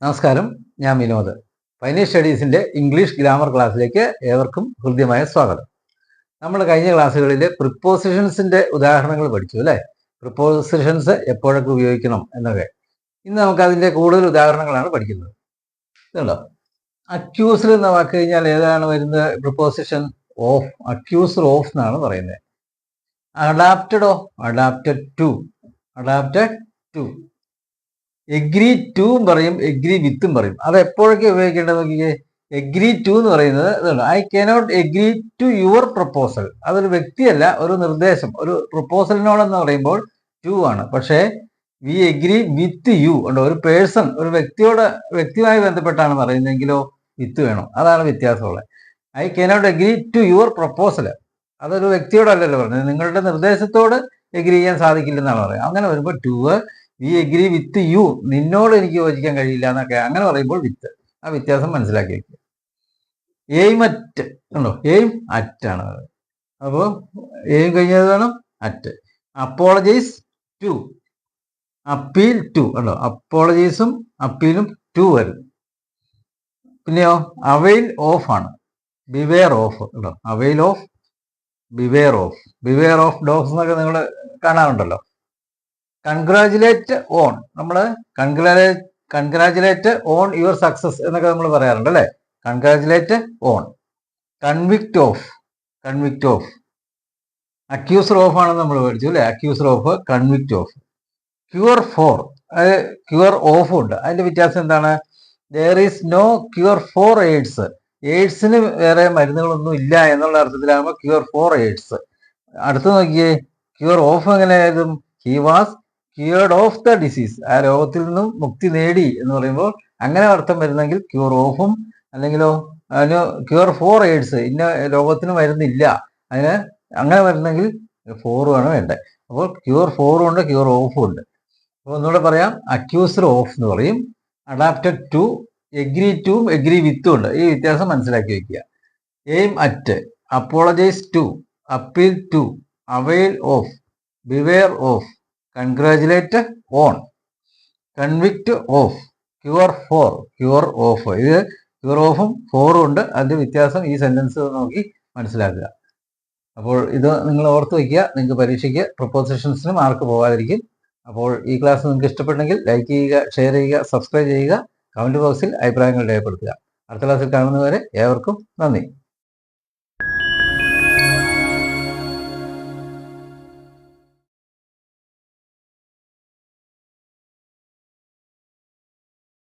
നമസ്കാരം, ഞാൻ Vinod. Final സ്റ്റഡീസിൻ്റെ English grammar ക്ലാസ്സിലേക്ക് ഏവർക്കും ഹൃദ്യമായ സ്വാഗതം. നമ്മൾ കഴിഞ്ഞ ക്ലാസ്സുകളിൽ പ്രിപ്പോസിഷൻസിൻ്റെ ഉദാഹരണങ്ങൾ പഠിച്ചു അല്ലേ? പ്രിപ്പോസിഷൻസ് എപ്പോഴൊക്കെ ഉപയോഗിക്കണം എന്നൊക്കെ. ഇന്ന് നമുക്ക് അതിൻ്റെ കൂടുതൽ ഉദാഹരണങ്ങളാണ് പഠിക്കുന്നത്. ഇതുണ്ടോ, അക്യൂസ്ഡ് എന്ന വാക്ക് കഴിഞ്ഞാൽ ഏതാണ് വരുന്നത്? Preposition of. അക്യൂസ്ഡ് ഓഫ് എന്നാണ് പറയുന്നത്. അഡാപ്റ്റഡോ? Adapted to. Adapted to. Agree ടൂം പറയും, എഗ്രി വിത്തും പറയും. അത് എപ്പോഴൊക്കെ ഉപയോഗിക്കേണ്ടത് നോക്കിയേ. എഗ്രി ടു എന്ന് പറയുന്നത് ഇതാണ്, I cannot agree to your proposal. അതൊരു വ്യക്തിയല്ല, ഒരു നിർദ്ദേശം. ഒരു പ്രപ്പോസലിനോടെന്ന് പറയുമ്പോൾ ടു ആണ്. പക്ഷേ വി എഗ്രി വിത്ത് യു ഉണ്ടോ, ഒരു പേഴ്സൺ, ഒരു വ്യക്തിയുമായി ബന്ധപ്പെട്ടാണ് പറയുന്നതെങ്കിലോ വിത്ത് വേണം. അതാണ് വ്യത്യാസമുള്ളത്. I cannot agree to your proposal, അതൊരു വ്യക്തിയോടല്ലല്ലോ പറഞ്ഞത്, നിങ്ങളുടെ നിർദ്ദേശത്തോട് എഗ്രി ചെയ്യാൻ സാധിക്കില്ലെന്നാണ് പറയുന്നത്. അങ്ങനെ വരുമ്പോൾ to. We agree with you, നിന്നോട് എനിക്ക് യോജിക്കാൻ കഴിയില്ല എന്നൊക്കെ അങ്ങനെ പറയുമ്പോൾ വിത്ത്. ആ വ്യത്യാസം മനസ്സിലാക്കി വയ്ക്കുക. എയിം അറ്റ് ഉണ്ടോ, എയിം അറ്റ് ആണ്. അപ്പോൾ എയിം കഴിഞ്ഞത് വേണം at. Apologise to, appeal to ഉണ്ടോ, അപ്പോളജൈസും അപ്പീലും ടു വരും. പിന്നെയോ അവെയിൽ ഓഫ് ആണ്, ബിവെയർ ഓഫ് ഉണ്ടോ, avail of, beware of. Beware of dogs എന്നൊക്കെ നിങ്ങൾ കാണാറുണ്ടല്ലോ. കൺഗ്രാജുലേറ്റ് ഓൺ, നമ്മൾ കൺഗ്രാജുലേറ്റ് ഓൺ യുവർ സക്സസ് എന്നൊക്കെ നമ്മൾ പറയാറുണ്ട് അല്ലേ? Congratulate on. Convict of, convict of. Accuser of ആണെന്ന് നമ്മൾ പഠിച്ചു അല്ലേ? Accuser of, convict of. Cure four, അത് ക്യൂർ ഓഫും ഉണ്ട്. അതിന്റെ വ്യത്യാസം എന്താണ്? There is no cure for AIDS. എയ്ഡ്സിന് വേറെ മരുന്നുകളൊന്നും ഇല്ല എന്നുള്ള അർത്ഥത്തിലാകുമ്പോൾ ക്യൂർ ഫോർ എയ്ഡ്സ്. അടുത്ത് നോക്കിയേ, ക്യൂർ ഓഫ് എങ്ങനെയായതും? He was cured of the disease, ആ രോഗത്തിൽ നിന്നും മുക്തി നേടി എന്ന് പറയുമ്പോൾ അങ്ങനെ അർത്ഥം വരുന്നെങ്കിൽ ക്യൂർ ഓഫും, അല്ലെങ്കിലോ അതിന് ക്യൂർ ഫോർ എയ്ഡ്സ്, ഇന്ന രോഗത്തിന് മരുന്നില്ല, അതിന് അങ്ങനെ വരുന്നെങ്കിൽ ഫോറുമാണ് വേണ്ടത്. അപ്പോൾ ക്യൂർ ഫോറും ഉണ്ട്, ക്യൂർ ഓഫും ഉണ്ട്. അപ്പോൾ ഒന്നുകൂടെ പറയാം, അക്യൂസ്ഡ് ഓഫ് എന്ന് പറയും, അഡാപ്റ്റഡ് ടു, എഗ്രി ടുവും എഗ്രി വിത്തും ഉണ്ട്. ഈ വ്യത്യാസം മനസ്സിലാക്കി വയ്ക്കുക. Aim at, apologise to, appeal to, avail of, beware of, congratulate on, convict of, cure for, cure of. ഇത് ക്യൂർ ഓഫും ഫോറും ഉണ്ട്. അതിൻ്റെ വ്യത്യാസം ഈ സെൻറ്റൻസ് നോക്കി മനസ്സിലാക്കുക. അപ്പോൾ ഇത് നിങ്ങൾ ഓർത്ത് വയ്ക്കുക. നിങ്ങൾക്ക് പരീക്ഷയ്ക്ക് പ്രൊപ്പോസിഷൻസിന് മാർക്ക് പോകാതിരിക്കും. അപ്പോൾ ഈ ക്ലാസ് നിങ്ങൾക്ക് ഇഷ്ടപ്പെട്ടെങ്കിൽ ലൈക്ക് ചെയ്യുക, ഷെയർ ചെയ്യുക, സബ്സ്ക്രൈബ് ചെയ്യുക, കമൻറ്റ് ബോക്സിൽ അഭിപ്രായങ്ങൾ രേഖപ്പെടുത്തുക. അടുത്ത ക്ലാസ്സിൽ കാണുന്നവരെ ഏവർക്കും നന്ദി.